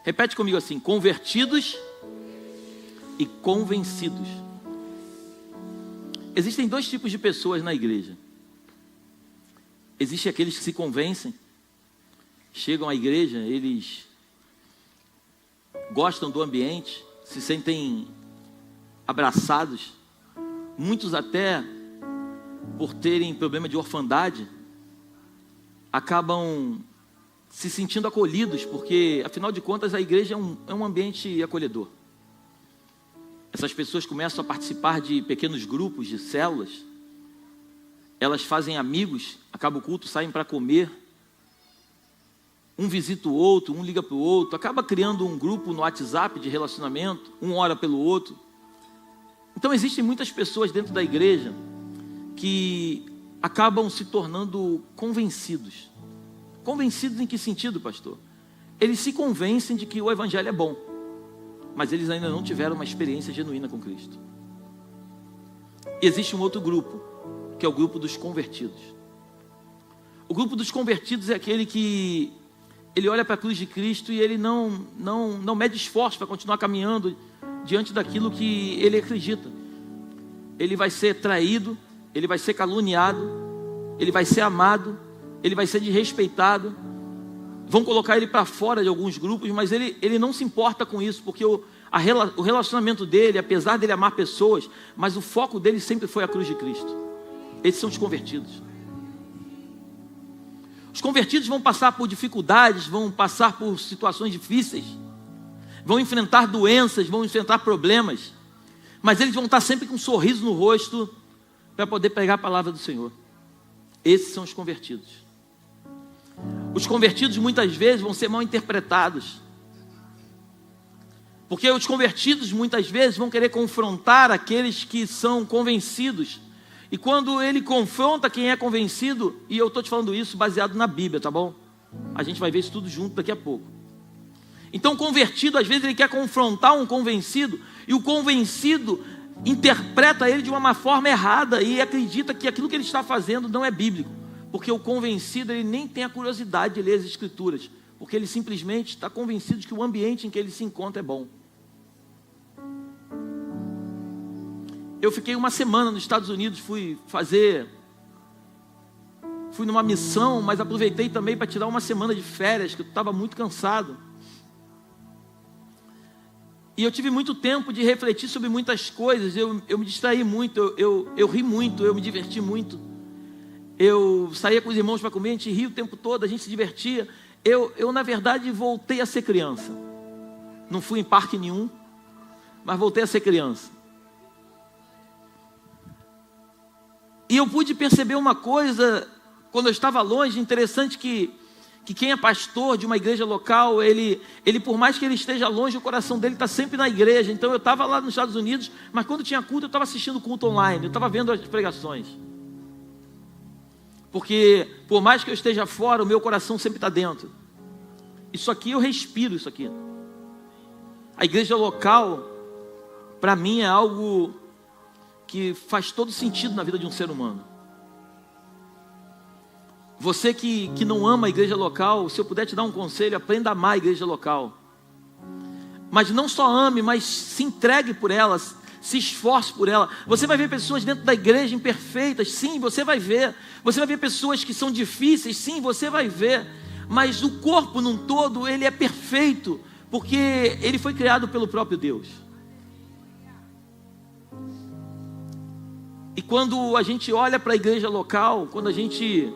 Repete comigo assim: convertidos e convencidos. Existem dois tipos de pessoas na igreja. Existem aqueles que se convencem, chegam à igreja, eles gostam do ambiente, se sentem abraçados, muitos até por terem problema de orfandade, acabam se sentindo acolhidos, porque afinal de contas a igreja é um ambiente acolhedor. Essas pessoas começam a participar de pequenos grupos, de células, elas fazem amigos, acaba o culto, saem para comer, um visita o outro, um liga para o outro, acaba criando um grupo no WhatsApp de relacionamento, um ora pelo outro. Então existem muitas pessoas dentro da igreja que acabam se tornando convencidos. Convencidos em que sentido, pastor? Eles se convencem de que o evangelho é bom, mas eles ainda não tiveram uma experiência genuína com Cristo. E existe um outro grupo, que é o grupo dos convertidos. O grupo dos convertidos é aquele que ele olha para a cruz de Cristo e ele não mede esforço para continuar caminhando diante daquilo que ele acredita. Ele vai ser traído, ele vai ser caluniado, ele vai ser amado, ele vai ser desrespeitado. Vão colocar ele para fora de alguns grupos, mas ele não se importa com isso, porque o relacionamento dele, apesar dele amar pessoas, mas o foco dele sempre foi a cruz de Cristo. Esses são os convertidos. Os convertidos vão passar por dificuldades, vão passar por situações difíceis, vão enfrentar doenças, vão enfrentar problemas, mas eles vão estar sempre com um sorriso no rosto para poder pregar a palavra do Senhor. Esses são os convertidos. Os convertidos muitas vezes vão ser mal interpretados, porque os convertidos muitas vezes vão querer confrontar aqueles que são convencidos. E quando ele confronta quem é convencido, e eu estou te falando isso baseado na Bíblia, tá bom? A gente vai ver isso tudo junto daqui a pouco. Então o convertido, às vezes ele quer confrontar um convencido, e o convencido interpreta ele de uma forma errada, e acredita que aquilo que ele está fazendo não é bíblico. Porque o convencido, ele nem tem a curiosidade de ler as Escrituras, porque ele simplesmente está convencido de que o ambiente em que ele se encontra é bom. Eu fiquei uma semana nos Estados Unidos, fui numa missão, mas aproveitei também para tirar uma semana de férias, que eu estava muito cansado. E eu tive muito tempo de refletir sobre muitas coisas, eu me distraí muito, eu ri muito, eu me diverti muito. Eu saía com os irmãos para comer, a gente ria o tempo todo, a gente se divertia. Eu na verdade voltei a ser criança. Não fui em parque nenhum, mas voltei a ser criança. E eu pude perceber uma coisa, quando eu estava longe, interessante que quem é pastor de uma igreja local, ele por mais que ele esteja longe, o coração dele está sempre na igreja. Então eu estava lá nos Estados Unidos, mas quando tinha culto, eu estava assistindo culto online, eu estava vendo as pregações. Porque por mais que eu esteja fora, o meu coração sempre está dentro. Isso aqui eu respiro, isso aqui. A igreja local, para mim, é algo que faz todo sentido na vida de um ser humano. Você que não ama a igreja local, se eu puder te dar um conselho, aprenda a amar a igreja local. Mas não só ame, mas se entregue por ela, se esforce por ela. Você vai ver pessoas dentro da igreja imperfeitas, sim, você vai ver. Você vai ver pessoas que são difíceis, sim, você vai ver. Mas o corpo num todo, ele é perfeito, porque ele foi criado pelo próprio Deus. E quando a gente olha para a igreja local, quando a gente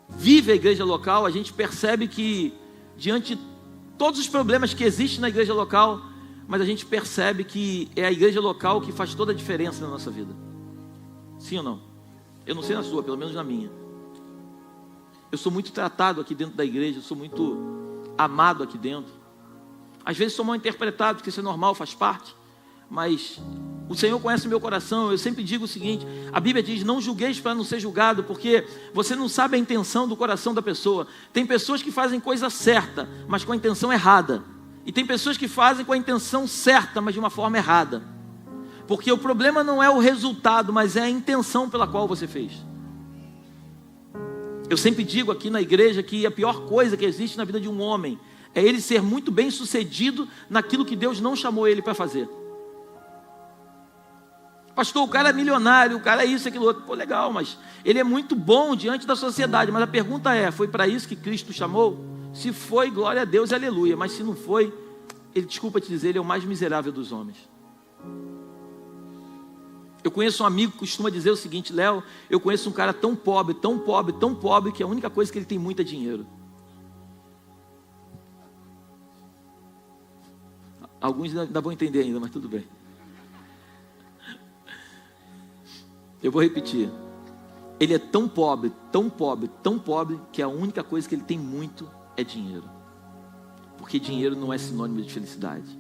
vive a igreja local, a gente percebe que diante de todos os problemas que existem na igreja local, mas a gente percebe que é a igreja local que faz toda a diferença na nossa vida. Sim ou não? Eu não sei na sua, pelo menos na minha. Eu sou muito tratado aqui dentro da igreja, eu sou muito amado aqui dentro. Às vezes sou mal interpretado, porque isso é normal, faz parte. Mas o Senhor conhece o meu coração. Eu sempre digo o seguinte: a Bíblia diz: não julgueis para não ser julgado, porque você não sabe a intenção do coração da pessoa. Tem pessoas que fazem coisa certa, mas com a intenção errada. E tem pessoas que fazem com a intenção certa, mas de uma forma errada. Porque o problema não é o resultado, mas é a intenção pela qual você fez. Eu sempre digo aqui na igreja que a pior coisa que existe na vida de um homem é ele ser muito bem sucedido naquilo que Deus não chamou ele para fazer. Pastor, o cara é milionário, o cara é isso, aquilo outro. Pô, legal, mas ele é muito bom diante da sociedade. Mas a pergunta é, foi para isso que Cristo chamou? Se foi, glória a Deus, aleluia. Mas se não foi, ele, desculpa te dizer, ele é o mais miserável dos homens. Eu conheço um amigo que costuma dizer o seguinte: Léo, eu conheço um cara tão pobre, tão pobre, tão pobre, que a única coisa que ele tem muito é dinheiro. Alguns ainda vão entender ainda, mas tudo bem. Eu vou repetir. Ele é tão pobre, tão pobre, tão pobre, que a única coisa que ele tem muito é dinheiro. Porque dinheiro não é sinônimo de felicidade.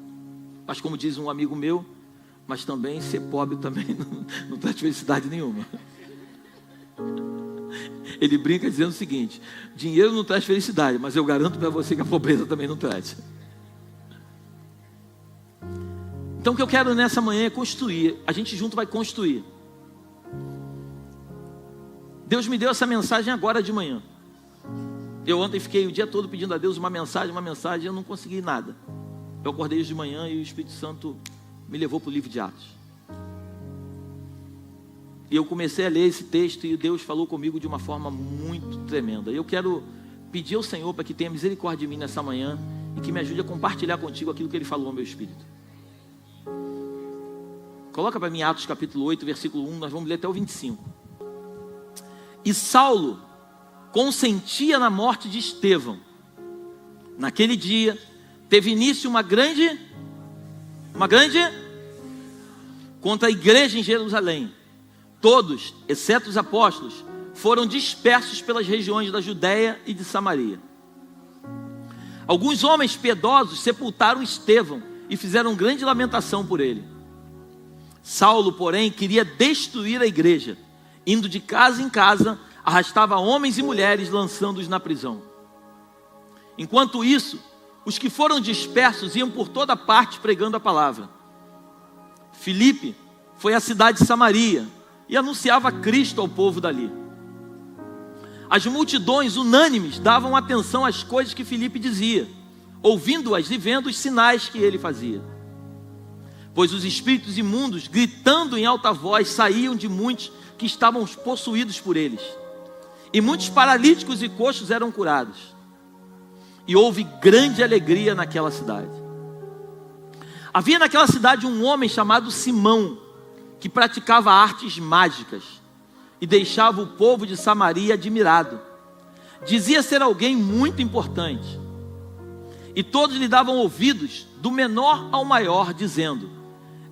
Mas como diz um amigo meu, mas também ser pobre também não traz felicidade nenhuma. Ele brinca dizendo o seguinte: dinheiro não traz felicidade, mas eu garanto para você que a pobreza também não traz. Então o que eu quero nessa manhã é construir. A gente junto vai construir. Deus me deu essa mensagem agora de manhã. Eu ontem fiquei o dia todo pedindo a Deus uma mensagem, eu não consegui nada. Eu acordei hoje de manhã e o Espírito Santo me levou para o livro de Atos. E eu comecei a ler esse texto e Deus falou comigo de uma forma muito tremenda. E eu quero pedir ao Senhor para que tenha misericórdia de mim nessa manhã e que me ajude a compartilhar contigo aquilo que Ele falou ao meu espírito. Coloca para mim Atos capítulo 8, versículo 1, nós vamos ler até o 25. E Saulo consentia na morte de Estevão. Naquele dia teve início uma grande contra a igreja em Jerusalém. Todos, exceto os apóstolos, foram dispersos pelas regiões da Judéia e de Samaria. Alguns homens piedosos sepultaram Estevão e fizeram grande lamentação por ele. Saulo, porém, queria destruir a igreja. Indo de casa em casa, arrastava homens e mulheres, lançando-os na prisão. Enquanto isso, os que foram dispersos iam por toda parte pregando a palavra. Filipe foi à cidade de Samaria e anunciava Cristo ao povo dali. As multidões unânimes davam atenção às coisas que Filipe dizia, ouvindo-as e vendo os sinais que ele fazia. Pois os espíritos imundos, gritando em alta voz, saíam de muitos que estavam possuídos por eles. E muitos paralíticos e coxos eram curados. E houve grande alegria naquela cidade. Havia naquela cidade um homem chamado Simão, que praticava artes mágicas e deixava o povo de Samaria admirado. Dizia ser alguém muito importante. E todos lhe davam ouvidos, do menor ao maior, dizendo: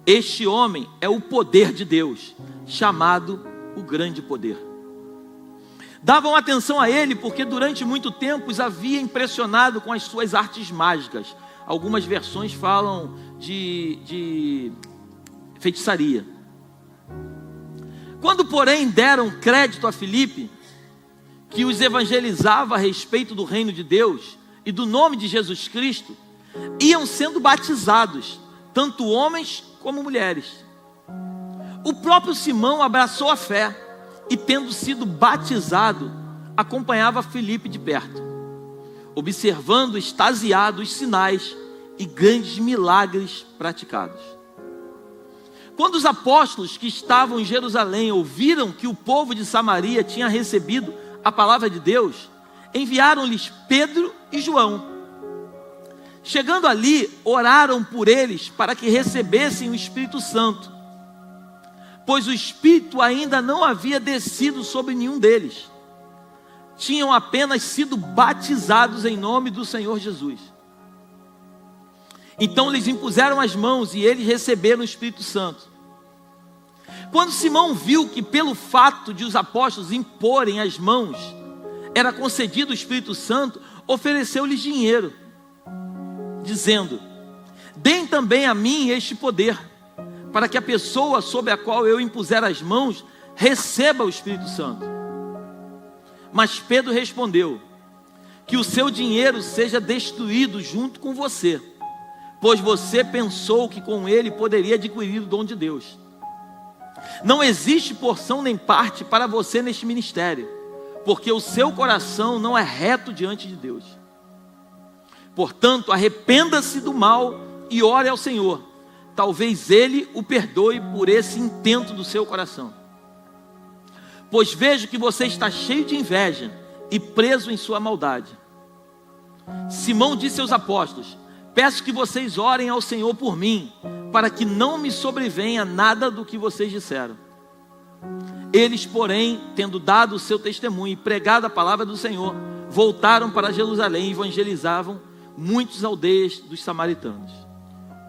este homem é o poder de Deus, chamado o grande poder. Davam atenção a ele porque durante muito tempo os havia impressionado com as suas artes mágicas. Algumas versões falam de feitiçaria. Quando, porém, deram crédito a Filipe, que os evangelizava a respeito do reino de Deus e do nome de Jesus Cristo, iam sendo batizados, tanto homens como mulheres. O próprio Simão abraçou a fé e, tendo sido batizado, acompanhava Filipe de perto, observando extasiado os sinais e grandes milagres praticados. Quando os apóstolos que estavam em Jerusalém ouviram que o povo de Samaria tinha recebido a palavra de Deus, enviaram-lhes Pedro e João. Chegando ali, oraram por eles para que recebessem o Espírito Santo, pois o Espírito ainda não havia descido sobre nenhum deles. Tinham apenas sido batizados em nome do Senhor Jesus. Então lhes impuseram as mãos e eles receberam o Espírito Santo. Quando Simão viu que pelo fato de os apóstolos imporem as mãos era concedido o Espírito Santo, ofereceu-lhes dinheiro, dizendo: deem também a mim este poder, para que a pessoa sobre a qual eu impuser as mãos receba o Espírito Santo. Mas Pedro respondeu: que o seu dinheiro seja destruído junto com você, pois você pensou que com ele poderia adquirir o dom de Deus. Não existe porção nem parte para você neste ministério, porque o seu coração não é reto diante de Deus. Portanto, arrependa-se do mal e ore ao Senhor. Talvez Ele o perdoe por esse intento do seu coração. Pois vejo que você está cheio de inveja e preso em sua maldade. Simão disse aos apóstolos: peço que vocês orem ao Senhor por mim, para que não me sobrevenha nada do que vocês disseram. Eles, porém, tendo dado o seu testemunho e pregado a palavra do Senhor, voltaram para Jerusalém e evangelizavam muitas aldeias dos samaritanos.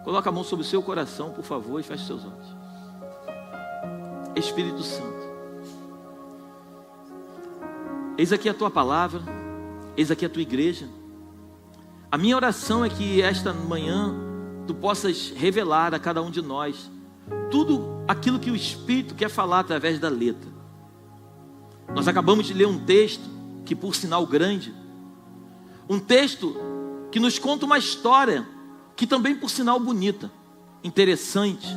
Coloca a mão sobre o seu coração, por favor, e feche seus olhos. Espírito Santo, eis aqui a tua palavra, eis aqui a tua igreja. A minha oração é que esta manhã tu possas revelar a cada um de nós tudo aquilo que o Espírito quer falar através da letra. Nós acabamos de ler um texto que, por sinal, grande, um texto que nos conta uma história que também, por sinal, bonita, interessante.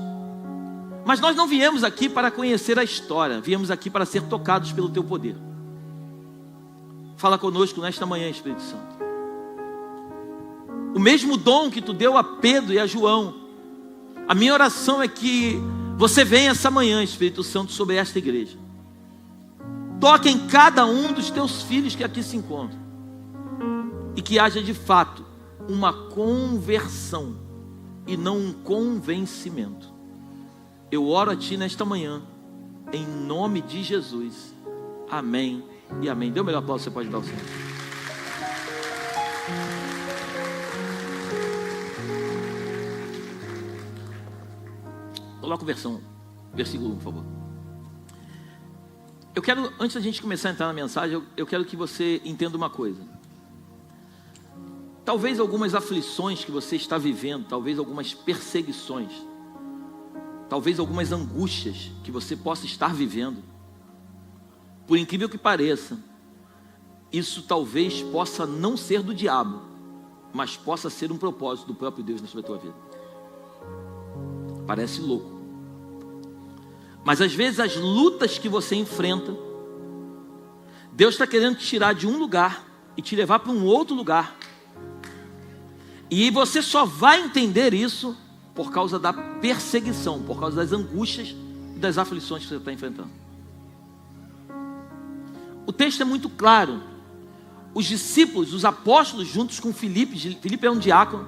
Mas nós não viemos aqui para conhecer a história, viemos aqui para ser tocados pelo teu poder. Fala conosco nesta manhã, Espírito Santo. O mesmo dom que tu deu a Pedro e a João, a minha oração é que você venha essa manhã, Espírito Santo, sobre esta igreja. Toque em cada um dos teus filhos que aqui se encontram. E que haja de fato uma conversão e não um convencimento. Eu oro a ti nesta manhã, em nome de Jesus. Amém e amém. Dê o melhor aplauso que você pode dar ao Senhor. Coloca o versículo 1, por favor. Eu quero, antes da gente começar a entrar na mensagem, eu quero que você entenda uma coisa. Talvez algumas aflições que você está vivendo, talvez algumas perseguições, talvez algumas angústias que você possa estar vivendo, por incrível que pareça, isso talvez possa não ser do diabo, mas possa ser um propósito do próprio Deus na sua tua vida. Parece louco, mas às vezes as lutas que você enfrenta, Deus está querendo te tirar de um lugar e te levar para um outro lugar. E você só vai entender isso por causa da perseguição, por causa das angústias e das aflições que você está enfrentando. O texto é muito claro. Os discípulos, os apóstolos, juntos com Filipe é um diácono,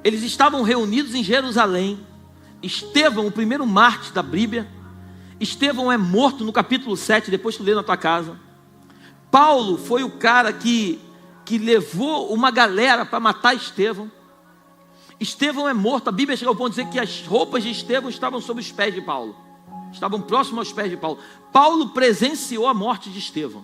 eles estavam reunidos em Jerusalém. Estevão, o primeiro mártir da Bíblia, Estevão é morto no capítulo 7, depois que eu li na tua casa. Paulo foi o cara que levou uma galera para matar Estevão. Estevão é morto, a Bíblia chega ao ponto de dizer que as roupas de Estevão estavam sobre os pés de Paulo, estavam próximos aos pés de Paulo. Paulo presenciou a morte de Estevão.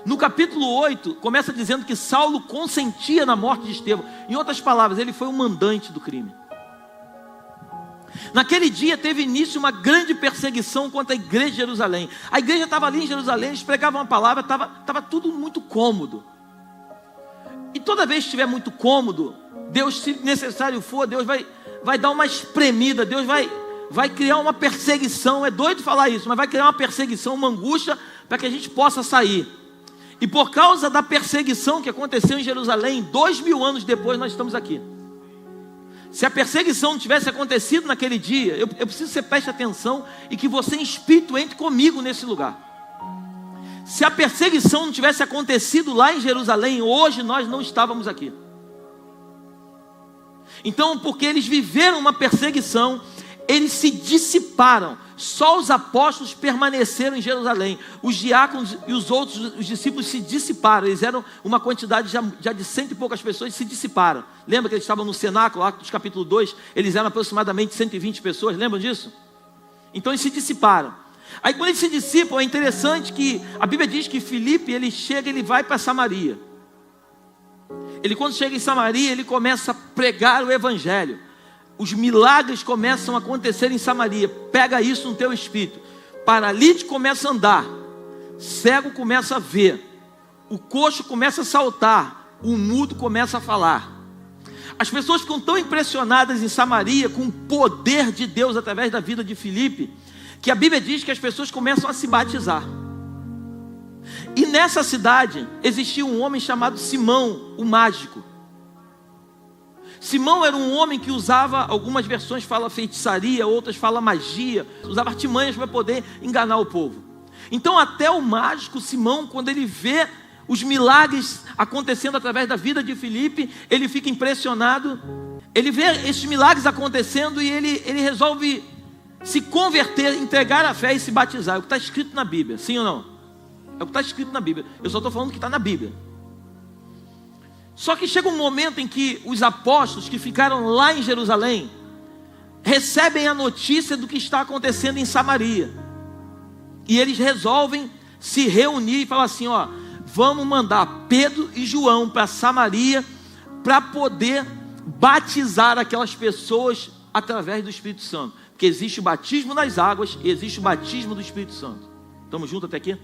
No capítulo 8, começa dizendo que Saulo consentia na morte de Estevão. Em outras palavras, ele foi o mandante do crime. Naquele dia teve início uma grande perseguição contra a igreja de Jerusalém. A igreja estava ali em Jerusalém, eles pregavam a palavra, estava tudo muito cômodo. E toda vez que estiver muito cômodo, Deus, se necessário for, Deus vai dar uma espremida, Deus vai criar uma perseguição. É doido falar isso, mas vai criar uma perseguição, uma angústia, para que a gente possa sair. E por causa da perseguição que aconteceu em Jerusalém, 2000 anos depois nós estamos aqui. Se a perseguição não tivesse acontecido naquele dia, eu preciso que você preste atenção e que você em espírito entre comigo nesse lugar. Se a perseguição não tivesse acontecido lá em Jerusalém, hoje nós não estávamos aqui. Então, porque eles viveram uma perseguição, eles se dissiparam. Só os apóstolos permaneceram em Jerusalém. Os diáconos e os outros, os discípulos se dissiparam. Eles eram uma quantidade já de 100 e poucas pessoas, se dissiparam. Lembra que eles estavam no cenáculo, Atos capítulo 2? Eles eram aproximadamente 120 pessoas, lembram disso? Então eles se dissiparam. Aí quando eles se dissipam, é interessante que a Bíblia diz que Filipe, ele chega, ele vai para Samaria. Ele, quando chega em Samaria, ele começa a pregar o evangelho. Os milagres começam a acontecer em Samaria. Pega isso no teu espírito. Paralítico começa a andar, cego começa a ver, o coxo começa a saltar, o mudo começa a falar. As pessoas ficam tão impressionadas em Samaria com o poder de Deus através da vida de Filipe, que a Bíblia diz que as pessoas começam a se batizar. E nessa cidade existia um homem chamado Simão, o mágico. Simão era um homem que usava, algumas versões falam feitiçaria, outras falam magia, usava artimanhas para poder enganar o povo. Então até o mágico Simão, quando ele vê os milagres acontecendo através da vida de Filipe, ele fica impressionado. Ele vê esses milagres acontecendo e ele resolve se converter, entregar a fé e se batizar. É o que está escrito na Bíblia, sim ou não? É o que está escrito na Bíblia. Eu só estou falando que está na Bíblia. Só que chega um momento em que os apóstolos que ficaram lá em Jerusalém recebem a notícia do que está acontecendo em Samaria. E eles resolvem se reunir e falar assim, ó, vamos mandar Pedro e João para Samaria para poder batizar aquelas pessoas através do Espírito Santo. Porque existe o batismo nas águas e existe o batismo do Espírito Santo. Estamos juntos até aqui?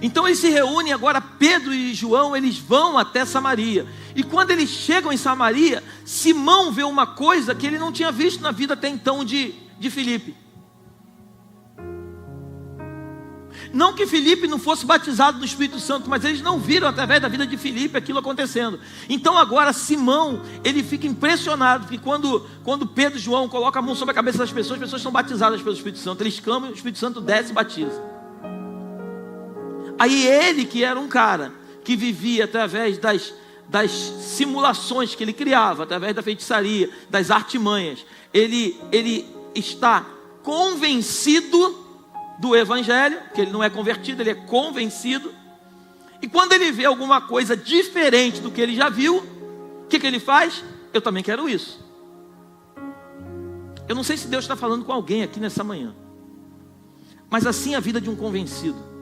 Então eles se reúnem agora, Pedro e João, eles vão até Samaria. E quando eles chegam em Samaria, Simão vê uma coisa que ele não tinha visto na vida até então de Filipe. Não que Filipe não fosse batizado no Espírito Santo, mas eles não viram através da vida de Filipe aquilo acontecendo. Então agora Simão, ele fica impressionado, porque quando Pedro e João colocam a mão sobre a cabeça das pessoas, as pessoas são batizadas pelo Espírito Santo. Eles clamam, o Espírito Santo desce e batiza. Aí ele, que era um cara que vivia através das simulações que ele criava, através da feitiçaria, das artimanhas, ele está convencido do Evangelho, que ele não é convertido, ele é convencido. E quando ele vê alguma coisa diferente do que ele já viu, o que ele faz? Eu também quero isso. Eu não sei se Deus está falando com alguém aqui nessa manhã, mas assim é a vida de um convencido.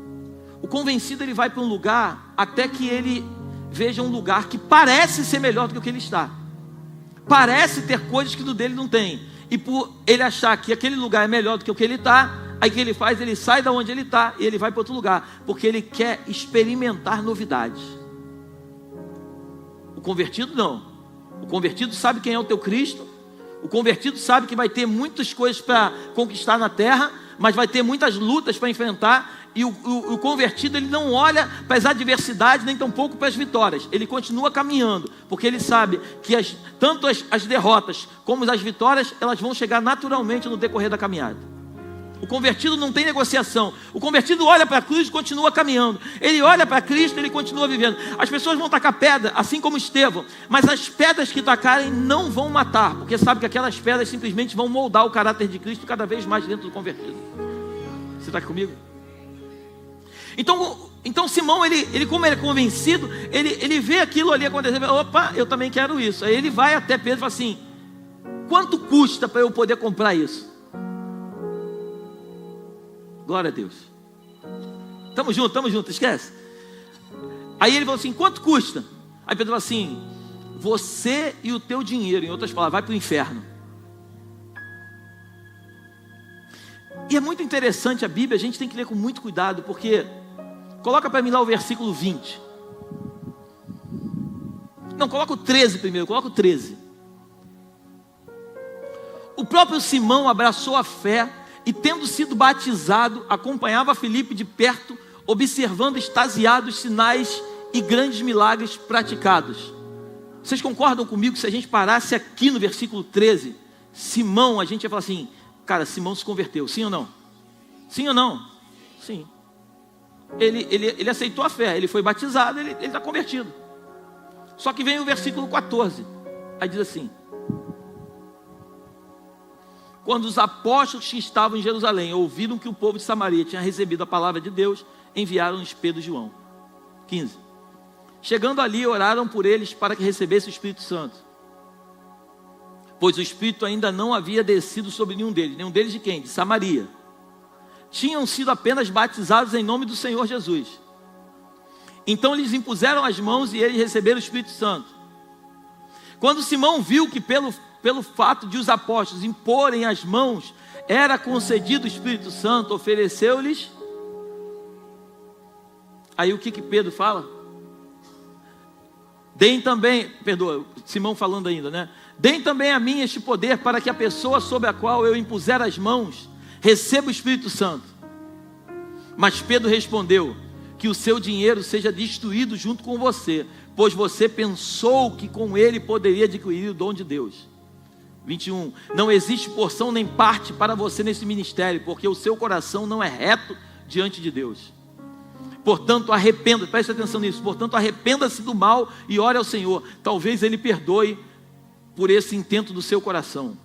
O convencido, ele vai para um lugar até que ele veja um lugar que parece ser melhor do que o que ele está. Parece ter coisas que do dele não tem. E por ele achar que aquele lugar é melhor do que o que ele está, aí o que ele faz? Ele sai da onde ele está e ele vai para outro lugar, porque ele quer experimentar novidades. O convertido não. O convertido sabe quem é o teu Cristo. O convertido sabe que vai ter muitas coisas para conquistar na terra, mas vai ter muitas lutas para enfrentar. E o convertido, ele não olha para as adversidades, nem tampouco para as vitórias. Ele continua caminhando, porque ele sabe que tanto as derrotas como as vitórias, elas vão chegar naturalmente no decorrer da caminhada. O convertido não tem negociação. O convertido olha para a cruz e continua caminhando. Ele olha para Cristo e ele continua vivendo. As pessoas vão tacar pedra, assim como Estevão, mas as pedras que tacarem não vão matar, porque sabe que aquelas pedras simplesmente vão moldar o caráter de Cristo cada vez mais dentro do convertido. Você está aqui comigo? Então Simão, ele como ele é convencido, ele vê aquilo ali acontecer, opa, eu também quero isso. Aí ele vai até Pedro e fala assim, quanto custa para eu poder comprar isso? Glória a Deus. Tamo junto, esquece. Aí ele falou assim, quanto custa? Aí Pedro falou assim, você e o teu dinheiro, em outras palavras, vai para o inferno. E é muito interessante a Bíblia, a gente tem que ler com muito cuidado, porque coloca para mim lá o versículo 20. Não, coloca o 13 primeiro, coloca o 13. O próprio Simão abraçou a fé e, tendo sido batizado, acompanhava Filipe de perto, observando extasiados sinais e grandes milagres praticados. Vocês concordam comigo que se a gente parasse aqui no versículo 13, Simão, a gente ia falar assim, cara, Simão se converteu, sim ou não? Sim ou não? Sim. Ele aceitou a fé, ele foi batizado, ele está convertido. Só que vem o versículo 14, aí diz assim, quando os apóstolos que estavam em Jerusalém ouviram que o povo de Samaria tinha recebido a palavra de Deus, enviaram-lhes Pedro e João. 15. Chegando ali, oraram por eles para que recebesse o Espírito Santo, pois o Espírito ainda não havia descido sobre nenhum deles de quem? De Samaria. Tinham sido apenas batizados em nome do Senhor Jesus. Então lhes impuseram as mãos e eles receberam o Espírito Santo. Quando Simão viu que pelo fato de os apóstolos imporem as mãos, era concedido o Espírito Santo, ofereceu-lhes. Aí o que Pedro fala? Deem também, Simão falando ainda, né? Deem também a mim este poder, para que a pessoa sobre a qual eu impuser as mãos receba o Espírito Santo. Mas Pedro respondeu: que o seu dinheiro seja destruído junto com você, pois você pensou que com ele poderia adquirir o dom de Deus. 21. Não existe porção nem parte para você nesse ministério, porque o seu coração não é reto diante de Deus. Portanto, preste atenção nisso, portanto, arrependa-se do mal e ore ao Senhor. Talvez Ele perdoe por esse intento do seu coração.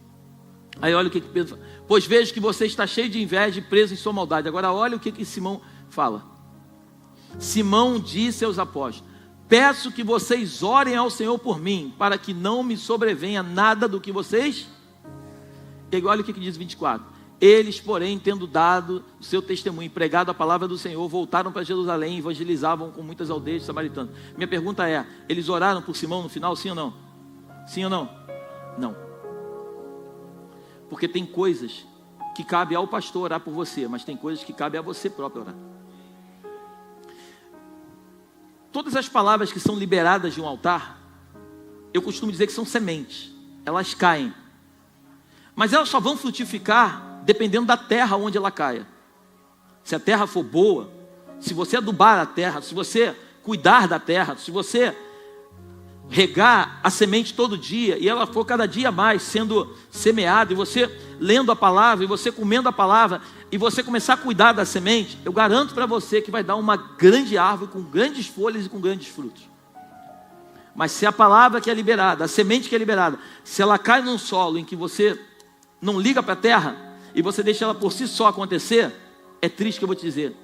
Aí olha o que Pedro fala: pois vejo que você está cheio de inveja e preso em sua maldade. Agora olha o que Simão fala. Simão disse aos apóstolos: peço que vocês orem ao Senhor por mim, para que não me sobrevenha nada do que vocês... E olha o que diz 24. Eles, porém, tendo dado o seu testemunho e pregado a palavra do Senhor, voltaram para Jerusalém e evangelizavam com muitas aldeias samaritanas. Minha pergunta é: eles oraram por Simão no final, sim ou não? Sim ou não? Não. Porque tem coisas que cabe ao pastor orar por você, mas tem coisas que cabe a você próprio orar. Todas as palavras que são liberadas de um altar, eu costumo dizer que são sementes. Elas caem, mas elas só vão frutificar dependendo da terra onde ela caia. Se a terra for boa, se você adubar a terra, se você cuidar da terra, se você regar a semente todo dia, e ela for cada dia mais sendo semeada, e você lendo a palavra, e você comendo a palavra, e você começar a cuidar da semente, eu garanto para você que vai dar uma grande árvore com grandes folhas e com grandes frutos. Mas se a palavra que é liberada, a semente que é liberada, se ela cai num solo em que você não liga para a terra, e você deixa ela por si só acontecer, é triste que eu vou te dizer,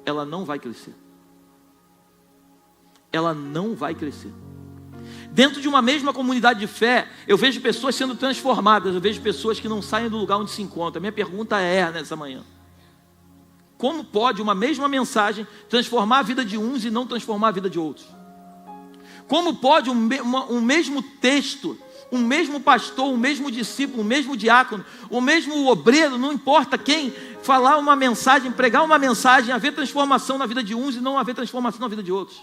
ela não vai crescer. Ela não vai crescer. Dentro de uma mesma comunidade de fé, eu vejo pessoas sendo transformadas, eu vejo pessoas que não saem do lugar onde se encontram. A minha pergunta é nessa manhã: como pode uma mesma mensagem transformar a vida de uns e não transformar a vida de outros? Como pode um mesmo texto, um mesmo pastor, um mesmo discípulo, um mesmo diácono, o mesmo obreiro, não importa quem, falar uma mensagem, pregar uma mensagem, haver transformação na vida de uns e não haver transformação na vida de outros?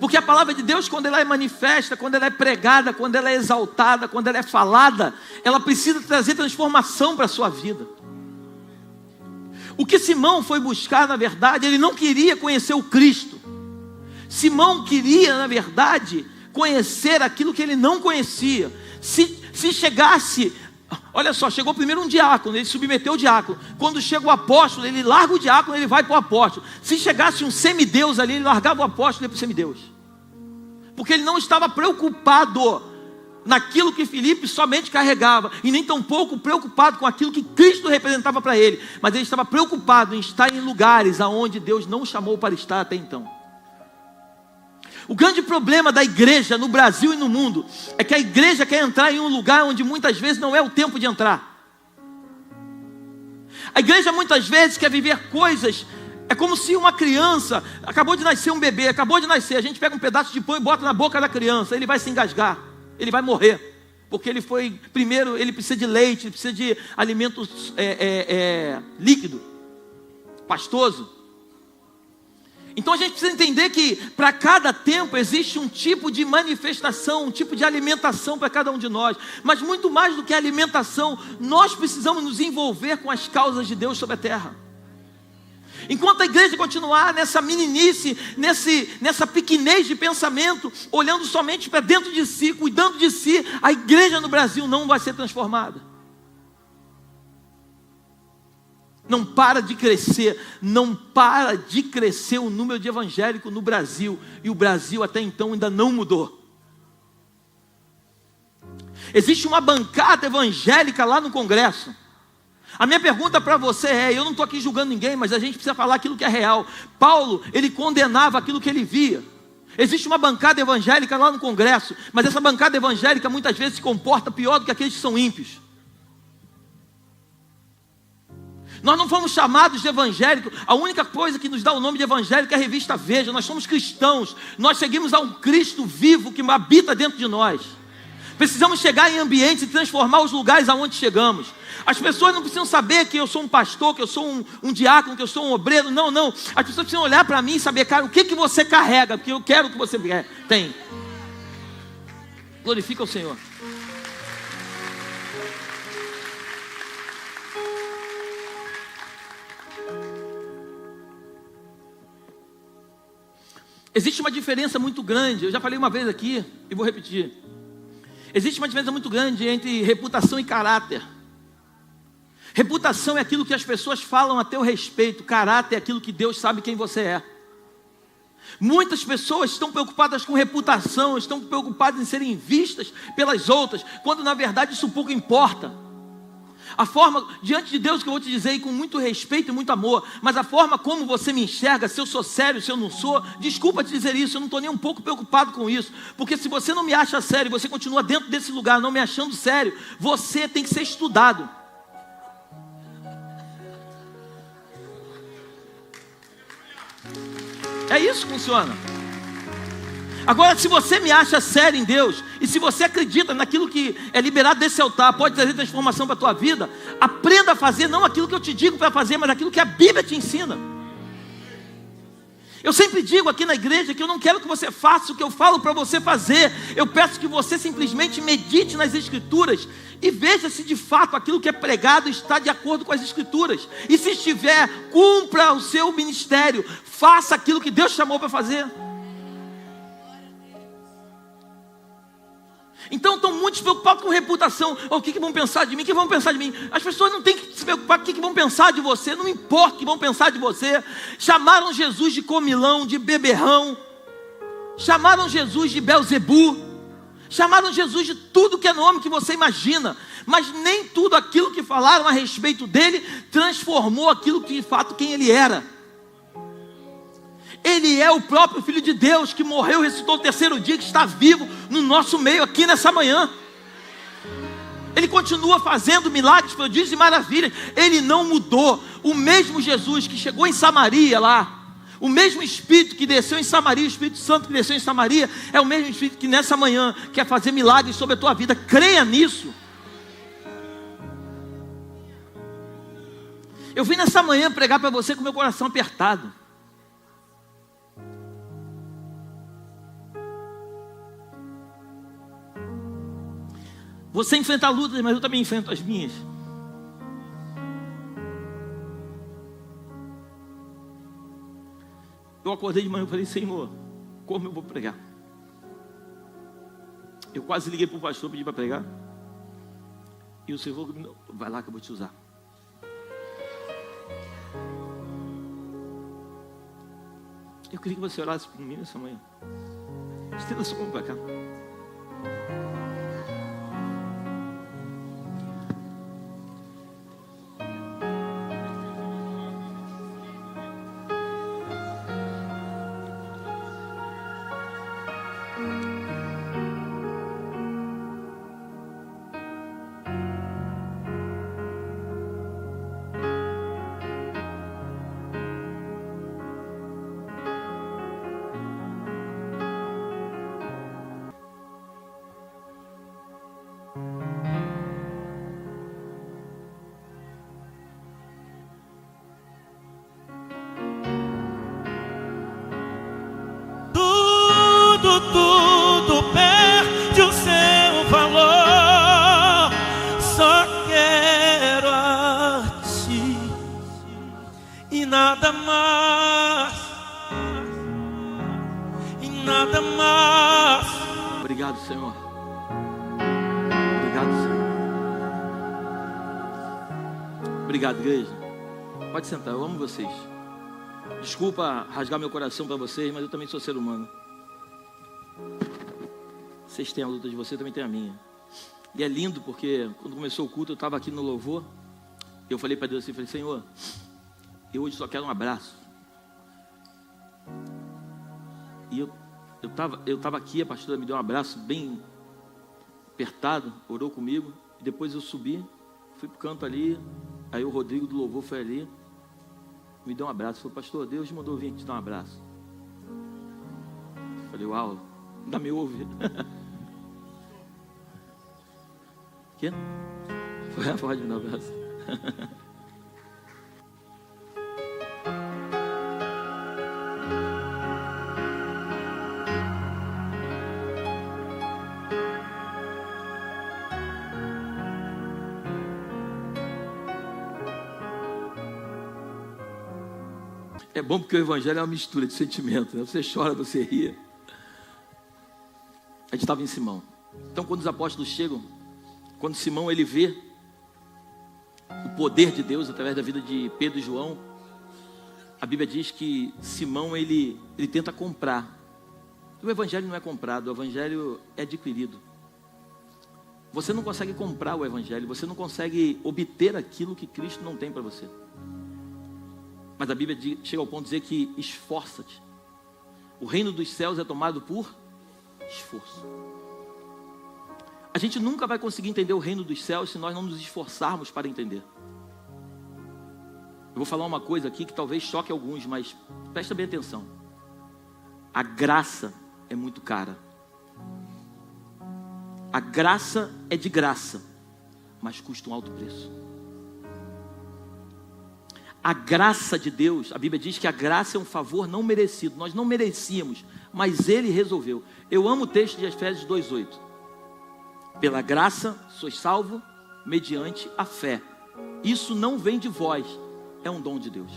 Porque a palavra de Deus, quando ela é manifesta, quando ela é pregada, quando ela é exaltada, quando ela é falada, ela precisa trazer transformação para a sua vida. O que Simão foi buscar, na verdade, ele não queria conhecer o Cristo. Simão queria, na verdade, conhecer aquilo que ele não conhecia. Se chegasse, olha só, chegou primeiro um diácono, ele submeteu o diácono. Quando chega o apóstolo, ele larga o diácono, ele vai para o apóstolo. Se chegasse um semideus ali, ele largava o apóstolo e ia para o semideus. Porque ele não estava preocupado naquilo que Filipe somente carregava, e nem tampouco preocupado com aquilo que Cristo representava para ele. Mas ele estava preocupado em estar em lugares aonde Deus não o chamou para estar até então. O grande problema da igreja no Brasil e no mundo é que a igreja quer entrar em um lugar onde muitas vezes não é o tempo de entrar. A igreja muitas vezes quer viver coisas, é como se uma criança, acabou de nascer um bebê, acabou de nascer, a gente pega um pedaço de pão e bota na boca da criança, ele vai se engasgar, ele vai morrer, porque ele foi, primeiro ele precisa de leite, ele precisa de alimento líquido, pastoso. Então a gente precisa entender que para cada tempo existe um tipo de manifestação, um tipo de alimentação para cada um de nós. Mas muito mais do que a alimentação, nós precisamos nos envolver com as causas de Deus sobre a terra. Enquanto a igreja continuar nessa meninice, nessa pequenez de pensamento, olhando somente para dentro de si, cuidando de si, a igreja no Brasil não vai ser transformada. Não para de crescer o número de evangélicos no Brasil, e o Brasil até então ainda não mudou. Existe uma bancada evangélica lá no Congresso. A minha pergunta para você é, eu não estou aqui julgando ninguém, mas a gente precisa falar aquilo que é real. Paulo, ele condenava aquilo que ele via. Existe uma bancada evangélica lá no Congresso, mas essa bancada evangélica muitas vezes se comporta pior do que aqueles que são ímpios. Nós não fomos chamados de evangélico. A única coisa que nos dá o nome de evangélico é a revista Veja. Nós somos cristãos. Nós seguimos a um Cristo vivo que habita dentro de nós. Precisamos chegar em ambientes e transformar os lugares aonde chegamos. As pessoas não precisam saber que eu sou um pastor, que eu sou um diácono, que eu sou um obreiro. Não. As pessoas precisam olhar para mim e saber, cara, o que você carrega, porque eu quero que você tem. Glorifica o Senhor. Existe uma diferença muito grande, eu já falei uma vez aqui e vou repetir. Existe uma diferença muito grande entre reputação e caráter. Reputação é aquilo que as pessoas falam a teu respeito, caráter é aquilo que Deus sabe quem você é. Muitas pessoas estão preocupadas com reputação, estão preocupadas em serem vistas pelas outras, quando na verdade isso pouco importa. A forma, diante de Deus que eu vou te dizer, e com muito respeito e muito amor, mas a forma como você me enxerga, se eu sou sério, se eu não sou, desculpa te dizer isso, eu não estou nem um pouco preocupado com isso, porque se você não me acha sério, você continua dentro desse lugar, não me achando sério, você tem que ser estudado. É isso que funciona. Agora, se você me acha sério em Deus, e se você acredita naquilo que é liberado desse altar, pode trazer transformação para a tua vida, aprenda a fazer não aquilo que eu te digo para fazer, mas aquilo que a Bíblia te ensina. Eu sempre digo aqui na igreja que eu não quero que você faça o que eu falo para você fazer. Eu peço que você simplesmente medite nas Escrituras e veja se de fato aquilo que é pregado está de acordo com as Escrituras. E se estiver, cumpra o seu ministério, faça aquilo que Deus chamou para fazer. Então estão muito preocupados com reputação. O que vão pensar de mim? O que vão pensar de mim? As pessoas não têm que se preocupar com o que vão pensar de você. Não importa o que vão pensar de você. Chamaram Jesus de comilão, de beberrão. Chamaram Jesus de Belzebu. Chamaram Jesus de tudo que é nome que você imagina. Mas nem tudo aquilo que falaram a respeito dele transformou aquilo que de fato quem ele era. Ele é o próprio Filho de Deus que morreu e ressuscitou no terceiro dia, que está vivo no nosso meio aqui nessa manhã. Ele continua fazendo milagres, prodígios e maravilhas. Ele não mudou. O mesmo Jesus que chegou em Samaria lá, o mesmo Espírito que desceu em Samaria, o Espírito Santo que desceu em Samaria, é o mesmo Espírito que nessa manhã quer fazer milagres sobre a tua vida. Creia nisso. Eu vim nessa manhã pregar para você com meu coração apertado. Você enfrenta lutas, mas eu também enfrento as minhas. Eu acordei de manhã e falei: Senhor, como eu vou pregar? Eu quase liguei para o pastor, pedi para pregar. E o Senhor falou: vai lá que eu vou te usar. Eu queria que você orasse por mim nessa manhã. Estenda sua mão para cá. Tudo perde o seu valor. Só quero a ti e nada mais, e nada mais. Obrigado, Senhor. Obrigado, Senhor. Obrigado, igreja. Pode sentar, eu amo vocês. Desculpa rasgar meu coração para vocês, mas eu também sou ser humano. Vocês têm a luta de você, eu também tenho a minha. E é lindo porque quando começou o culto, eu estava aqui no louvor. Eu falei para Deus assim, falei: Senhor, eu hoje só quero um abraço. E eu tava aqui, a pastora me deu um abraço bem apertado, orou comigo. E depois eu subi, fui pro canto ali. Aí o Rodrigo do louvor foi ali, me deu um abraço. Falei: pastor, Deus mandou vir te dar um abraço. Falei: uau, dá meu ouvido. Que? Foi a Ford me dar um abraço. É bom porque o evangelho é uma mistura de sentimentos, né? Você chora, você ri. A gente estava em Simão. Então quando os apóstolos chegam, quando Simão ele vê o poder de Deus através da vida de Pedro e João, a Bíblia diz que Simão ele tenta comprar. O evangelho não é comprado, o evangelho é adquirido. Você não consegue comprar o evangelho, você não consegue obter aquilo que Cristo não tem para você. Mas a Bíblia chega ao ponto de dizer que esforça-te. O reino dos céus é tomado por esforço. A gente nunca vai conseguir entender o reino dos céus se nós não nos esforçarmos para entender. Eu vou falar uma coisa aqui que talvez choque alguns, mas presta bem atenção. A graça é muito cara. A graça é de graça, mas custa um alto preço. A graça de Deus, a Bíblia diz que a graça é um favor não merecido. Nós não merecíamos, mas Ele resolveu. Eu amo o texto de Efésios 2:8. Pela graça sois salvo mediante a fé. Isso não vem de vós, é um dom de Deus.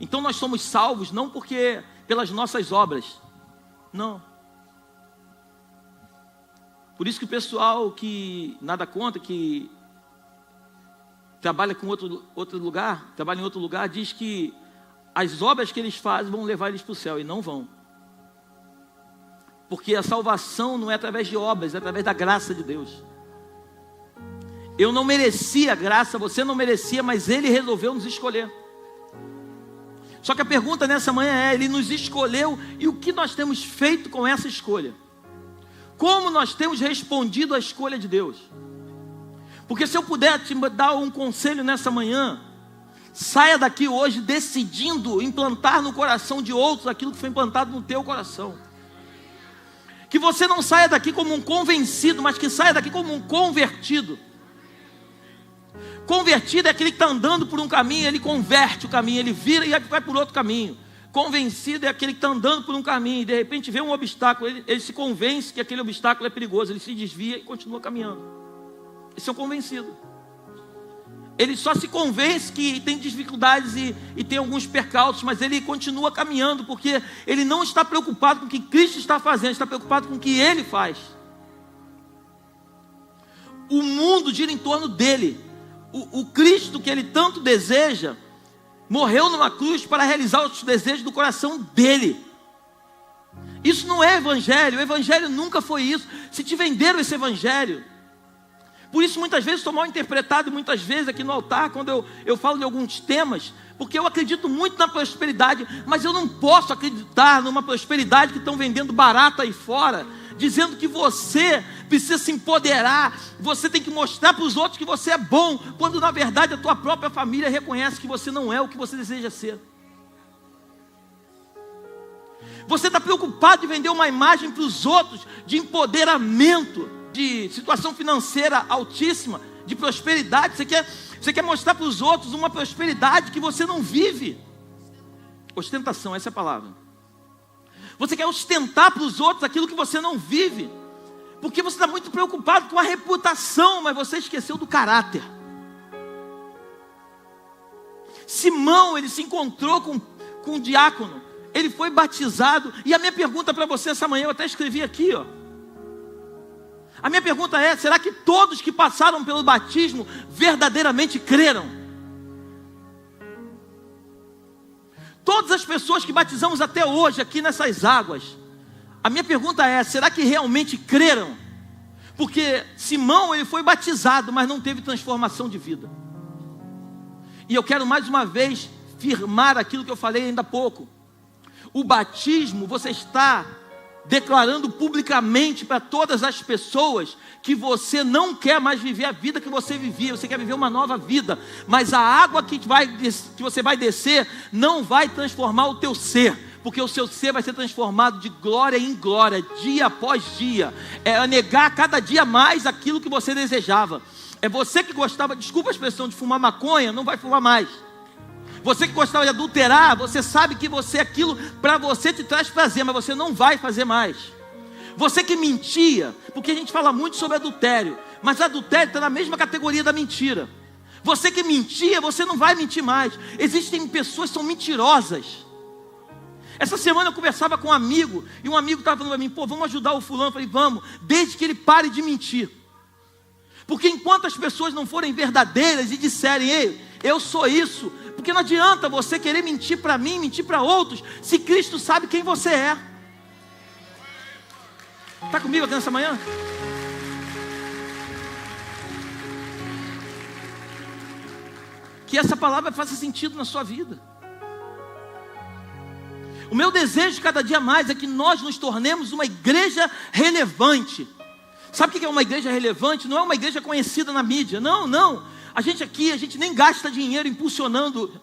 Então nós somos salvos não porque pelas nossas obras, não. Por isso que o pessoal que nada conta, que trabalha com outro lugar, trabalha em outro lugar, diz que as obras que eles fazem vão levar eles para o céu, e não vão. Porque a salvação não é através de obras, é através da graça de Deus. Eu não merecia a graça, você não merecia, mas Ele resolveu nos escolher. Só que a pergunta nessa manhã é, Ele nos escolheu, e o que nós temos feito com essa escolha? Como nós temos respondido à escolha de Deus? Porque se eu puder te dar um conselho nessa manhã, saia daqui hoje decidindo implantar no coração de outros aquilo que foi implantado no teu coração. Que você não saia daqui como um convencido, mas que saia daqui como um convertido. Convertido é aquele que está andando por um caminho, ele converte o caminho, ele vira e vai por outro caminho. Convencido é aquele que está andando por um caminho e de repente vê um obstáculo, ele se convence que aquele obstáculo é perigoso, ele se desvia e continua caminhando. Esse é um convencido. Ele só se convence que tem dificuldades e tem alguns percalços, mas ele continua caminhando, porque ele não está preocupado com o que Cristo está fazendo, está preocupado com o que Ele faz. O mundo gira em torno dele. O Cristo que ele tanto deseja, morreu numa cruz para realizar os desejos do coração dele. Isso não é evangelho, o evangelho nunca foi isso. Se te venderam esse evangelho, por isso muitas vezes estou mal interpretado, e muitas vezes aqui no altar, quando eu falo de alguns temas, porque eu acredito muito na prosperidade, mas eu não posso acreditar numa prosperidade que estão vendendo barata aí fora, dizendo que você precisa se empoderar, você tem que mostrar para os outros que você é bom, quando na verdade a tua própria família reconhece que você não é o que você deseja ser. Você está preocupado em vender uma imagem para os outros de empoderamento, de situação financeira altíssima, de prosperidade. Você quer mostrar para os outros uma prosperidade que você não vive. Ostentação, essa é a palavra. Você quer ostentar para os outros aquilo que você não vive, porque você está muito preocupado com a reputação, mas você esqueceu do caráter. Simão, ele se encontrou com um diácono, ele foi batizado, e a minha pergunta para você essa manhã, eu até escrevi aqui, ó. A minha pergunta é, será que todos que passaram pelo batismo verdadeiramente creram? Todas as pessoas que batizamos até hoje aqui nessas águas, a minha pergunta é, será que realmente creram? Porque Simão, ele foi batizado, mas não teve transformação de vida. E eu quero mais uma vez firmar aquilo que eu falei ainda há pouco. O batismo, você está declarando publicamente para todas as pessoas que você não quer mais viver a vida que você vivia, você quer viver uma nova vida, mas a água que você vai descer não vai transformar o teu ser, porque o seu ser vai ser transformado de glória em glória, dia após dia. É negar cada dia mais aquilo que você desejava. É você que gostava, desculpa a expressão, de fumar maconha, não vai fumar mais. Você que gostava de adulterar, você sabe que aquilo para você te traz prazer, mas você não vai fazer mais. Você que mentia, porque a gente fala muito sobre adultério, mas adultério está na mesma categoria da mentira. Você que mentia, você não vai mentir mais. Existem pessoas que são mentirosas. Essa semana eu conversava com um amigo, e um amigo estava falando para mim, vamos ajudar o fulano. Eu falei, vamos, desde que ele pare de mentir. Porque enquanto as pessoas não forem verdadeiras e disserem, ei, eu sou isso, porque não adianta você querer mentir para mim, mentir para outros, se Cristo sabe quem você é. Está comigo aqui nessa manhã? Que essa palavra faça sentido na sua vida. O meu desejo cada dia mais é que nós nos tornemos uma igreja relevante. Sabe o que é uma igreja relevante? Não é uma igreja conhecida na mídia. Não. A gente nem gasta dinheiro impulsionando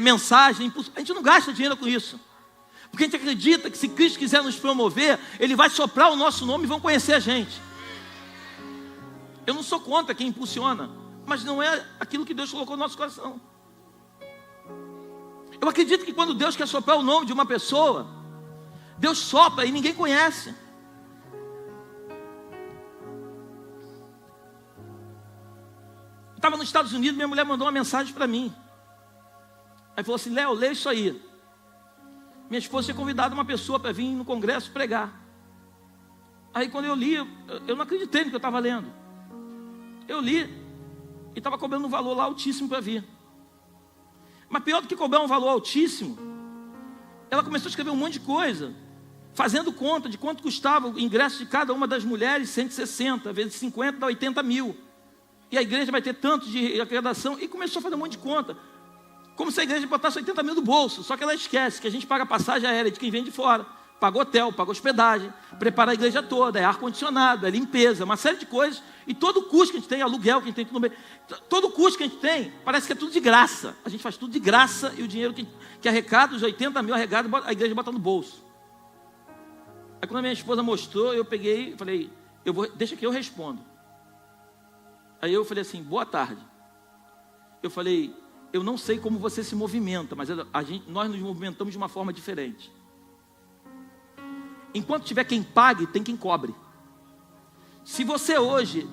mensagem. A gente não gasta dinheiro com isso. Porque a gente acredita que se Cristo quiser nos promover, Ele vai soprar o nosso nome e vão conhecer a gente. Eu não sou contra quem impulsiona, mas não é aquilo que Deus colocou no nosso coração. Eu acredito que quando Deus quer soprar o nome de uma pessoa, Deus sopra e ninguém conhece. Eu estava nos Estados Unidos, minha mulher mandou uma mensagem para mim. Aí falou assim, Léo, lê isso aí. Minha esposa tinha convidado uma pessoa para vir no congresso pregar. Aí quando eu li, eu não acreditei no que eu estava lendo. Eu li e estava cobrando um valor lá altíssimo para vir. Mas pior do que cobrar um valor altíssimo, ela começou a escrever um monte de coisa, fazendo conta de quanto custava o ingresso de cada uma das mulheres, 160, vezes 50, dá 80 mil. E a igreja vai ter tanto de arrecadação, e começou a fazer um monte de conta. Como se a igreja botasse 80 mil no bolso, só que ela esquece que a gente paga passagem aérea de quem vem de fora, paga hotel, paga hospedagem, prepara a igreja toda, é ar-condicionado, é limpeza, uma série de coisas, e todo o custo que a gente tem, aluguel que a gente tem, tudo bem, todo o custo que a gente tem, parece que é tudo de graça. A gente faz tudo de graça, e o dinheiro que arrecada, os 80 mil arrecadados, a igreja bota no bolso. Aí quando a minha esposa mostrou, eu peguei e falei, deixa que eu respondo. Aí eu falei assim, boa tarde. Eu falei, eu não sei como você se movimenta, mas nós nos movimentamos de uma forma diferente. Enquanto tiver quem pague, tem quem cobre. Se você hoje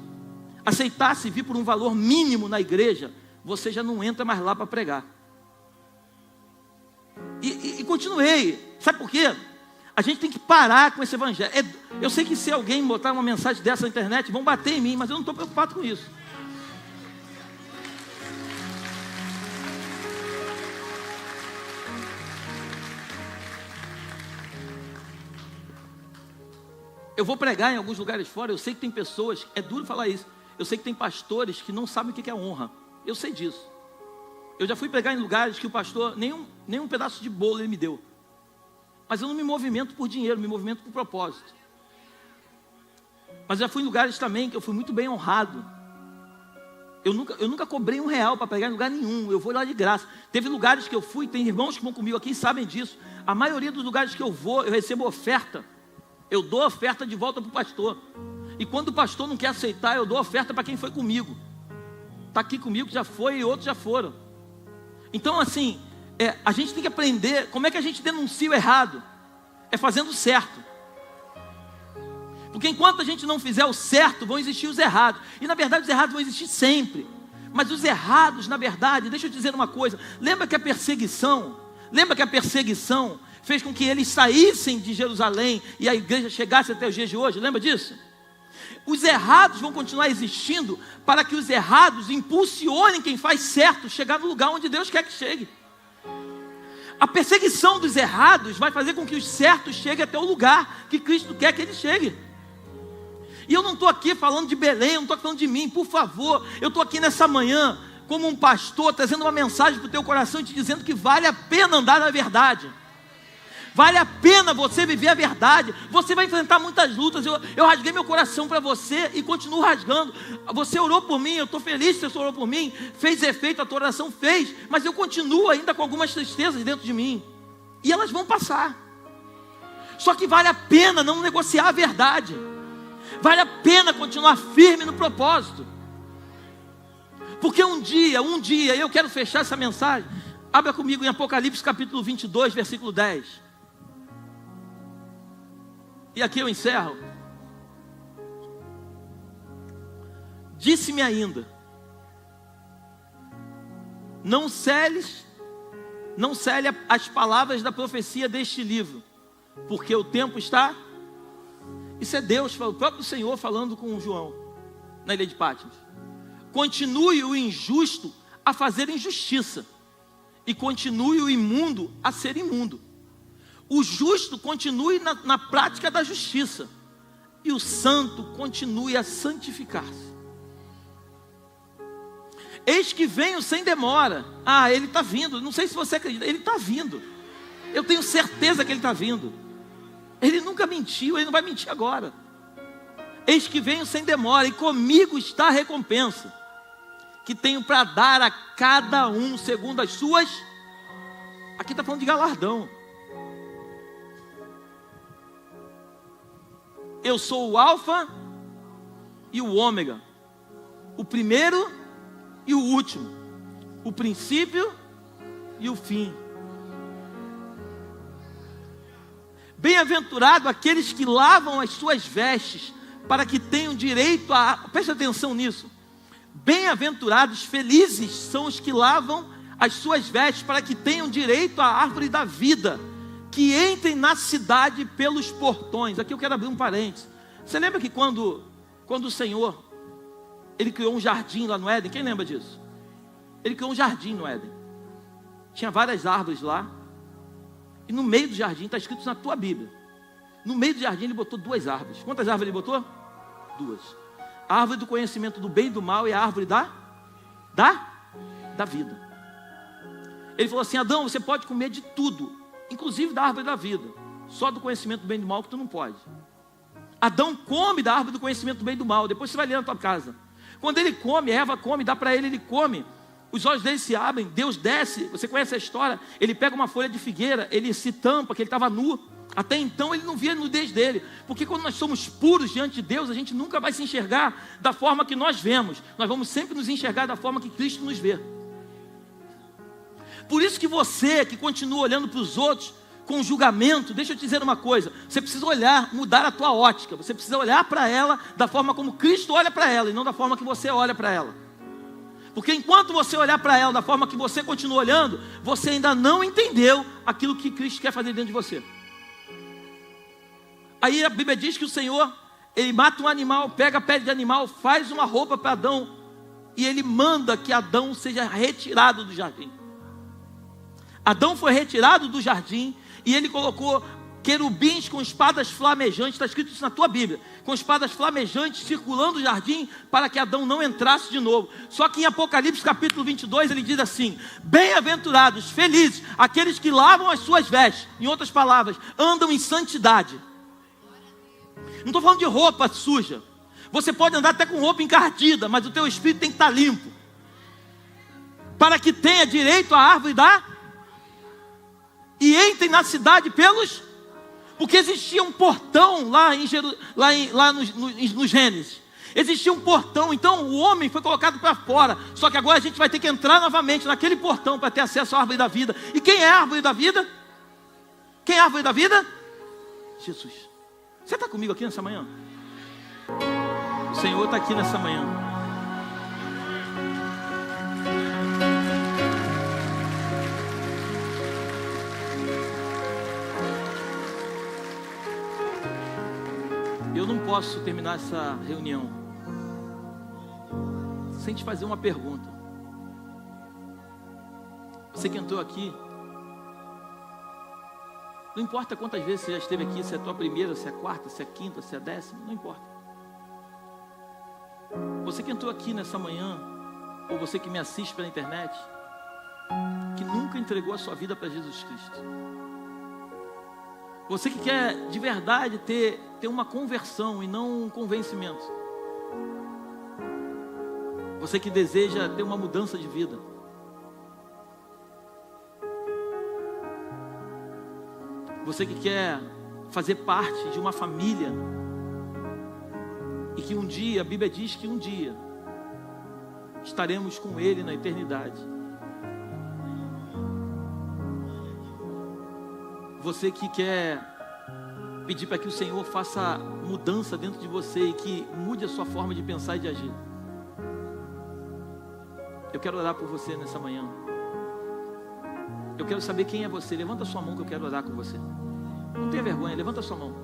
aceitasse vir por um valor mínimo na igreja, você já não entra mais lá para pregar. E continuei. Sabe por quê? A gente tem que parar com esse evangelho. Eu sei que se alguém botar uma mensagem dessa na internet, vão bater em mim, mas eu não estou preocupado com isso. Eu vou pregar em alguns lugares fora, eu sei que tem pessoas, é duro falar isso, eu sei que tem pastores que não sabem o que é honra. Eu sei disso. Eu já fui pregar em lugares que o pastor, nem um pedaço de bolo ele me deu. Mas eu não me movimento por dinheiro, me movimento por propósito. Mas já fui em lugares também que eu fui muito bem honrado. Eu nunca cobrei R$1 para pregar em lugar nenhum, eu vou lá de graça. Teve lugares que eu fui, tem irmãos que vão comigo aqui e sabem disso. A maioria dos lugares que eu vou, eu recebo oferta. Eu dou oferta de volta para o pastor. E quando o pastor não quer aceitar, eu dou oferta para quem foi comigo. Está aqui comigo, já foi, e outros já foram. Então assim, a gente tem que aprender como é que a gente denuncia o errado. É fazendo o certo. Porque enquanto a gente não fizer o certo, vão existir os errados. E na verdade os errados vão existir sempre. Mas os errados, na verdade, deixa eu te dizer uma coisa. Lembra que a perseguição fez com que eles saíssem de Jerusalém e a igreja chegasse até os dias de hoje? Lembra disso? Os errados vão continuar existindo para que os errados impulsionem quem faz certo chegar no lugar onde Deus quer que chegue. A perseguição dos errados vai fazer com que os certos cheguem até o lugar que Cristo quer que eles cheguem. E eu não estou aqui falando de Belém, eu não estou falando de mim, por favor. Eu estou aqui nessa manhã como um pastor, trazendo uma mensagem para o teu coração e te dizendo que vale a pena andar na verdade. Vale a pena você viver a verdade. Você vai enfrentar muitas lutas. Eu rasguei meu coração para você e continuo rasgando. Você orou por mim, eu estou feliz que você orou por mim. Fez efeito, a tua oração fez. Mas eu continuo ainda com algumas tristezas dentro de mim. E elas vão passar. Só que vale a pena não negociar a verdade. Vale a pena continuar firme no propósito. Porque um dia, eu quero fechar essa mensagem. Abra comigo em Apocalipse capítulo 22, versículo 10. E aqui eu encerro. Disse-me ainda: não cele as palavras da profecia deste livro, porque o tempo está... Isso é Deus, o próprio Senhor falando com João, na ilha de Patmos. Continue o injusto a fazer injustiça, e continue o imundo a ser imundo. O justo continue na prática da justiça, e o santo continue a santificar-se. Eis que venho sem demora. Ele está vindo. Não sei se você acredita, ele está vindo. Eu tenho certeza que ele está vindo. Ele nunca mentiu, ele não vai mentir agora. Eis que venho sem demora, e comigo está a recompensa, que tenho para dar a cada um segundo as suas... Aqui está falando de galardão. Eu sou o alfa e o ômega, o primeiro e o último, o princípio e o fim. Bem-aventurado aqueles que lavam as suas vestes, para que tenham direito a... Preste atenção nisso. Bem-aventurados, felizes são os que lavam as suas vestes, para que tenham direito à árvore da vida, que entrem na cidade pelos portões. Aqui eu quero abrir um parênteses. Você lembra que quando o Senhor, Ele criou um jardim lá no Éden? Quem lembra disso? Ele criou um jardim no Éden. Tinha várias árvores lá. E no meio do jardim, está escrito na tua Bíblia, no meio do jardim Ele botou 2 árvores. Quantas árvores Ele botou? 2. A árvore do conhecimento do bem e do mal, e a árvore da vida. Ele falou assim: Adão, você pode comer de tudo, inclusive da árvore da vida, só do conhecimento do bem e do mal que tu não pode. Adão come da árvore do conhecimento do bem e do mal. Depois você vai ler na tua casa. Quando ele come, Eva come, dá para ele, ele come. Os olhos dele se abrem, Deus desce. Você conhece a história? Ele pega uma folha de figueira, ele se tampa, que ele estava nu. Até então ele não via a nudez dele. Porque quando nós somos puros diante de Deus, a gente nunca vai se enxergar da forma que nós vemos. Nós vamos sempre nos enxergar da forma que Cristo nos vê. Por isso que você que continua olhando para os outros com julgamento, deixa eu te dizer uma coisa: você precisa olhar, mudar a tua ótica. Você precisa olhar para ela da forma como Cristo olha para ela, e não da forma que você olha para ela. Porque enquanto você olhar para ela da forma que você continua olhando, você ainda não entendeu aquilo que Cristo quer fazer dentro de você. Aí a Bíblia diz que o Senhor, Ele mata um animal, pega a pele de animal, faz uma roupa para Adão, e Ele manda que Adão seja retirado do jardim. Adão foi retirado do jardim, e Ele colocou querubins com espadas flamejantes, está escrito isso na tua Bíblia, com espadas flamejantes circulando o jardim, para que Adão não entrasse de novo. Só que em Apocalipse capítulo 22 ele diz assim: bem-aventurados, felizes, aqueles que lavam as suas vestes, em outras palavras, andam em santidade. Não estou falando de roupa suja. Você pode andar até com roupa encardida, mas o teu espírito tem que estar limpo, para que tenha direito à árvore e entrem na cidade pelos... Porque existia um portão lá no Gênesis. Existia um portão, então o homem foi colocado para fora. Só que agora a gente vai ter que entrar novamente naquele portão para ter acesso à árvore da vida. E quem é a árvore da vida? Quem é a árvore da vida? Jesus. Você está comigo aqui nessa manhã? O Senhor está aqui nessa manhã. Eu não posso terminar essa reunião sem te fazer uma pergunta. Você que entrou aqui, não importa quantas vezes você já esteve aqui, se é a tua primeira, se é a quarta, se é a quinta, se é a 10ª, não importa. Você que entrou aqui nessa manhã, ou você que me assiste pela internet, que nunca entregou a sua vida para Jesus Cristo. Você que quer de verdade ter uma conversão e não um convencimento. Você que deseja ter uma mudança de vida. Você que quer fazer parte de uma família. E que um dia, a Bíblia diz que um dia estaremos com Ele na eternidade. Você que quer pedir para que o Senhor faça mudança dentro de você e que mude a sua forma de pensar e de agir. Eu quero orar por você nessa manhã. Eu quero saber quem é você. Levanta a sua mão que eu quero orar com você. Não tenha vergonha, levanta a sua mão.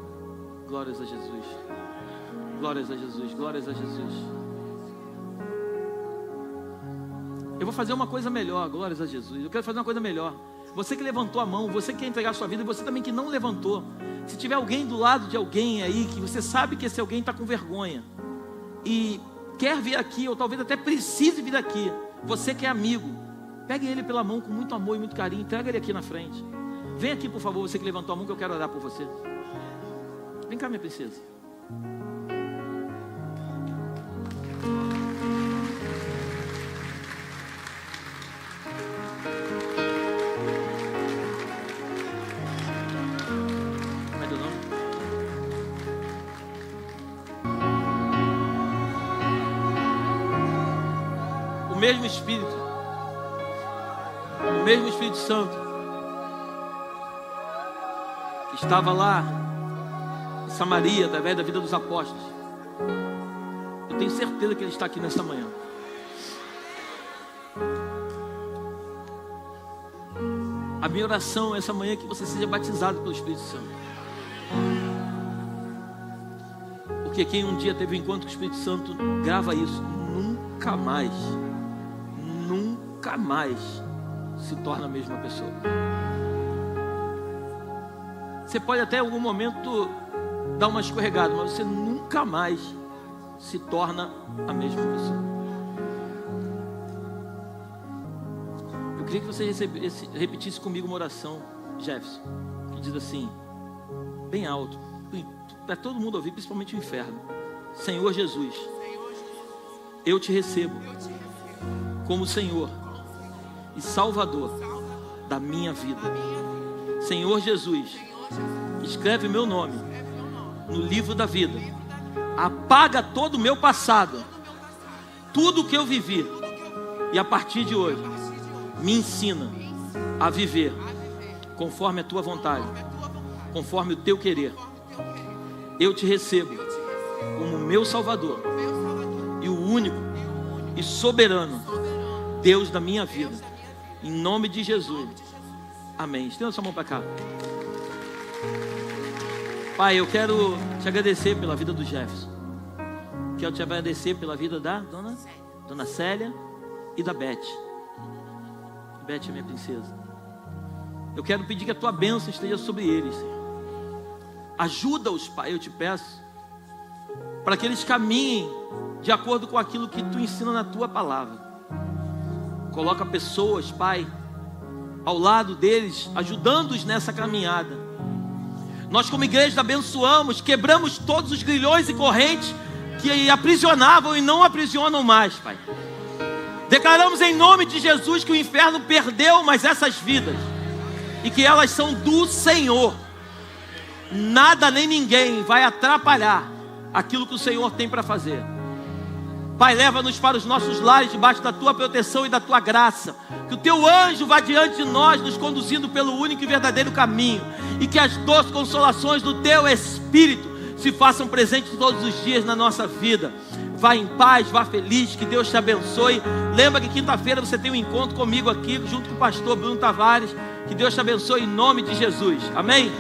Glórias a Jesus. Glórias a Jesus, glórias a Jesus. Eu vou fazer uma coisa melhor, glórias a Jesus. Eu quero fazer uma coisa melhor. Você que levantou a mão, você que quer entregar a sua vida, e você também que não levantou. Se tiver alguém do lado de alguém aí, que você sabe que esse alguém está com vergonha e quer vir aqui, ou talvez até precise vir aqui, você que é amigo, pegue ele pela mão com muito amor e muito carinho, entrega ele aqui na frente. Vem aqui, por favor, você que levantou a mão, que eu quero orar por você. Vem cá, minha princesa. O mesmo Espírito Santo que estava lá em Samaria, através da vida dos apóstolos, eu tenho certeza que Ele está aqui nessa manhã. A minha oração essa manhã é que você seja batizado pelo Espírito Santo, porque quem um dia teve um encontro com o Espírito Santo, grava isso, nunca mais se torna a mesma pessoa. Você pode até em algum momento dar uma escorregada, mas você nunca mais se torna a mesma pessoa. Eu queria que você repetisse comigo uma oração, Jefferson, que diz assim, bem alto, para todo mundo ouvir, principalmente o inferno: Senhor Jesus, eu te recebo como Senhor e Salvador da minha vida. Senhor Jesus, escreve meu nome no livro da vida, apaga todo o meu passado, tudo o que eu vivi, e a partir de hoje me ensina a viver conforme a tua vontade, conforme o teu querer. Eu te recebo como meu Salvador e o único e soberano Deus da minha vida, em nome de Jesus, amém. Estenda sua mão para cá. Pai, eu quero te agradecer pela vida do Jefferson, quero te agradecer pela vida da Dona Célia e da Beth. Beth é minha princesa. Eu quero pedir que a tua bênção esteja sobre eles, Senhor. Ajuda-os, Pai, eu te peço, para que eles caminhem de acordo com aquilo que tu ensina na tua palavra. Coloca pessoas, Pai, ao lado deles, ajudando-os nessa caminhada. Nós como igreja abençoamos, quebramos todos os grilhões e correntes que aprisionavam e não aprisionam mais, Pai. Declaramos em nome de Jesus que o inferno perdeu mais essas vidas e que elas são do Senhor. Nada nem ninguém vai atrapalhar aquilo que o Senhor tem para fazer. Pai, leva-nos para os nossos lares debaixo da tua proteção e da tua graça. Que o teu anjo vá diante de nós, nos conduzindo pelo único e verdadeiro caminho. E que as doces consolações do teu Espírito se façam presentes todos os dias na nossa vida. Vá em paz, vá feliz, que Deus te abençoe. Lembra que quinta-feira você tem um encontro comigo aqui, junto com o pastor Bruno Tavares. Que Deus te abençoe em nome de Jesus, amém?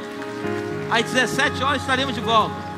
Às 17 horas estaremos de volta.